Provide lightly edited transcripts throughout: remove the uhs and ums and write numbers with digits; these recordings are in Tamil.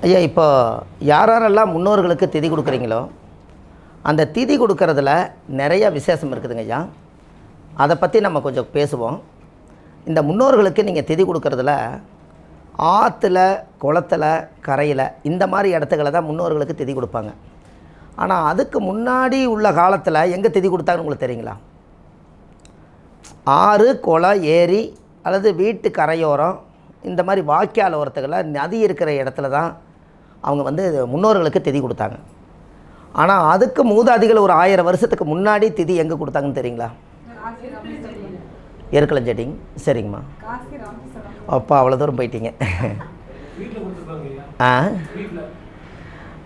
ஐயா, இப்போ யாரெல்லாம் முன்னோர்களுக்கு திதி கொடுக்குறீங்களோ அந்த திதி கொடுக்கறதுல நிறைய விசேஷம் இருக்குதுங்க ஐயா. அதை பற்றி நம்ம கொஞ்சம் பேசுவோம். இந்த முன்னோர்களுக்கு நீங்கள் திதி கொடுக்கறதுல ஆற்றுல, குளத்தில், கரையில் இந்த மாதிரி இடத்துக்களை தான் முன்னோர்களுக்கு திதி கொடுப்பாங்க. ஆனால் அதுக்கு முன்னாடி உள்ள காலத்தில் எங்கே திதி கொடுத்தாங்கன்னு உங்களுக்கு தெரியுங்களா? ஆறு, குளம், ஏரி அல்லது வீட்டு கரையோரம் இந்த மாதிரி வாய்க்கால் ஓரத்துகளில் நதி இருக்கிற இடத்துல தான் அவங்க வந்து முன்னோர்களுக்கு திதி கொடுத்தாங்க. ஆனால் அதுக்கு மூதாதிகள் ஒரு 1000 வருஷத்துக்கு முன்னாடி திதி எங்கே கொடுத்தாங்கன்னு தெரியுங்களா? எருக்களஞ்செட்டிங்க. சரிங்கம்மா. அப்பா அவ்வளோ தூரம் போயிட்டீங்க.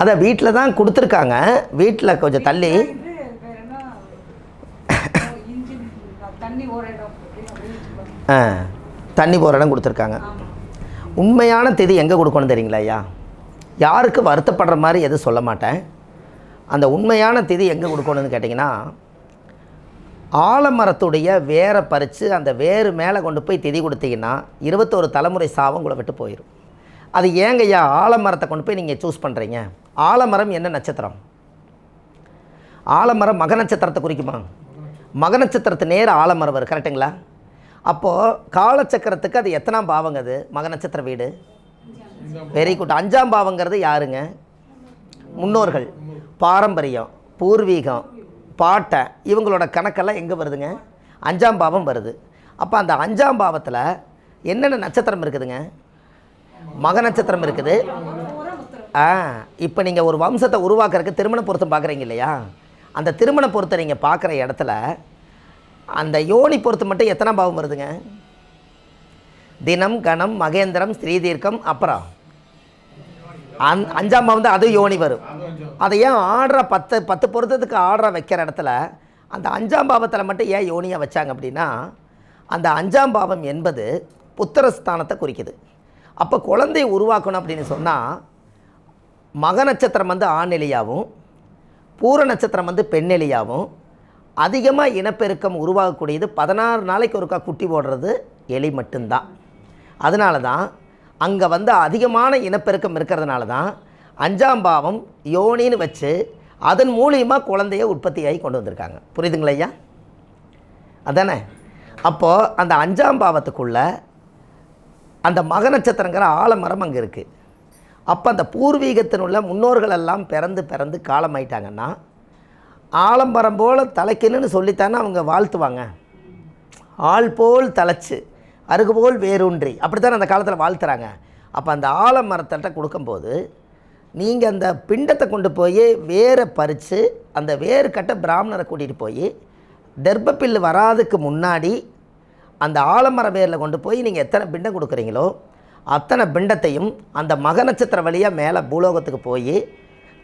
அதான் வீட்டில் தான் கொடுத்துருக்காங்க. வீட்டில் கொஞ்சம் தள்ளி தண்ணி போகிற இடம் கொடுத்துருக்காங்க. உண்மையான திதி எங்கே கொடுக்கணும் தெரியுங்களா ஐயா? யாருக்கு வருத்தப்படுற மாதிரி எதுவும் சொல்ல மாட்டேன். அந்த உண்மையான திதி எங்கே கொடுக்கணும்னு கேட்டிங்கன்னா, ஆலமரத்துடைய வேரை பறித்து அந்த வேறு மேலே கொண்டு போய் திதி கொடுத்தீங்கன்னா 21 தலைமுறை சாபம் உங்களை விட்டு போயிடும். அது ஏங்க ஐயா ஆலமரத்தை கொண்டு போய் நீங்கள் சூஸ் பண்ணுறீங்க? ஆலமரம் என்ன நட்சத்திரம்? ஆலமரம் மக நட்சத்திரத்தை குறிக்குமா? மக நட்சத்திரத்து நேர ஆலமரம் வரும், கரெக்டுங்களா? அப்போது காலச்சக்கரத்துக்கு அது எத்தனாம் பாவங்க? அது மக நட்சத்திர வீடு. Very good. 5ஆம் பாவங்கிறது யாருங்க? முன்னோர்கள், பாரம்பரியம், பூர்வீகம், பாட்டை, இவங்களோட கணக்கெல்லாம் எங்கே வருதுங்க? 5ஆம் பாவம் வருது. அப்போ அந்த 5ஆம் பாவத்தில் என்னென்ன நட்சத்திரம் இருக்குதுங்க? மக நட்சத்திரம் இருக்குது. இப்போ நீங்கள் ஒரு வம்சத்தை உருவாக்குறதுக்கு திருமண பொருத்தம் பார்க்குறீங்க இல்லையா? அந்த திருமண பொருத்தம் நீங்கள் பார்க்குற இடத்துல அந்த யோனி பொறுத்து மட்டும் எத்தனாம் பாவம் வருதுங்க? தினம், கணம், மகேந்திரம், ஸ்ரீதீர்க்கம், அப்புறம் 5ஆம் பாவம் தான். அது யோனி வரும். அதை ஏன் ஆர்டரை 10 பொருத்தத்துக்கு ஆர்டரை வைக்கிற இடத்துல அந்த 5ஆம் பாவத்தில் மட்டும் ஏன் யோனியாக வச்சாங்க அப்படின்னா, அந்த 5ஆம் பாவம் என்பது புத்திரஸ்தானத்தை குறிக்குது. அப்போ குழந்தையை உருவாக்கணும் அப்படின்னு சொன்னால் மக நட்சத்திரம் வந்து ஆணெலியாகவும் பூர நட்சத்திரம் வந்து பெண்ணெலியாகவும் அதிகமாக இனப்பெருக்கம் உருவாகக்கூடியது 16 நாளைக்கு ஒருக்கா குட்டி போடுறது எலி மட்டும்தான். அதனால தான் அங்கே வந்து அதிகமான இனப்பெருக்கம் இருக்கிறதுனால தான் 5ஆம் பாவம் யோனின்னு வச்சு அதன் மூலியமாக குழந்தைய உற்பத்தியாகி கொண்டு வந்திருக்காங்க. புரியுதுங்களா ஐயா? அதானே? அப்போது அந்த 5ஆம் பாவத்துக்குள்ளே அந்த மக நட்சத்திரங்கிற ஆலமரம் அங்கே இருக்குது. அப்போ அந்த பூர்வீகத்தினுள்ள முன்னோர்கள் எல்லாம் பிறந்து காலமாயிட்டாங்கன்னா ஆலமரம் போல் தலைக்குன்னு சொல்லித்தானே அவங்க வாழ்த்துவாங்க. ஆள் போல் தலைச்சு அருகு போல் வேரூன்றி அப்படித்தானே அந்த காலத்தில் வாழ்த்துறாங்க. அப்போ அந்த ஆலமரத்திட்ட கொடுக்கும்போது நீங்கள் அந்த பிண்டத்தை கொண்டு போய் வேரை பறித்து அந்த வேறு கட்ட பிராமணரை கூட்டிகிட்டு போய் தர்ப்பப்பில்லு வராதுக்கு முன்னாடி அந்த ஆலமர வேரில் கொண்டு போய் நீங்கள் எத்தனை பிண்டம் கொடுக்குறீங்களோ அத்தனை பிண்டத்தையும் அந்த மக நட்சத்திர வழியாக மேலே பூலோகத்துக்கு போய்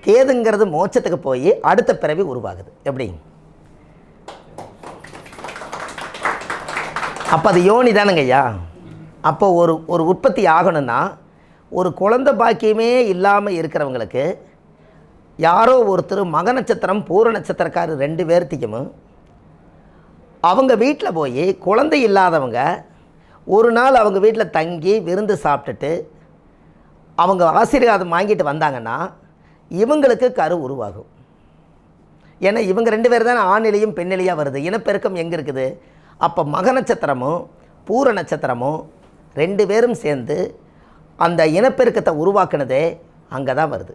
கேதுங்கிறது மோட்சத்துக்கு போய் அடுத்த பிறவி உருவாகுது. எப்படி? அப்போ அது யோனி தானுங்க ஐயா. அப்போ ஒரு உற்பத்தி ஆகணும்னா ஒரு குழந்தை பாக்கியமே இல்லாமல் இருக்கிறவங்களுக்கு யாரோ ஒருத்தர் மக நட்சத்திரம் பூர நட்சத்திரக்காரர் 2 பேர்த்திக்கும் அவங்க வீட்டில் போய் குழந்தை இல்லாதவங்க ஒரு நாள் அவங்க வீட்டில் தங்கி விருந்து சாப்பிட்டுட்டு அவங்க ஆசீர்வாதம் வாங்கிட்டு வந்தாங்கன்னா இவங்களுக்கு கரு உருவாகும். ஏன்னா இவங்க 2 பேர் தானே ஆணிலையும் பெண்ணிலையாக வருது. இனப்பெருக்கம் எங்கே இருக்குது? அப்போ மக நட்சத்திரமும் பூர நட்சத்திரமும் 2 பேரும் சேர்ந்து அந்த இனப்பெருக்கத்தை உருவாக்குனதே அங்கே தான் வருது.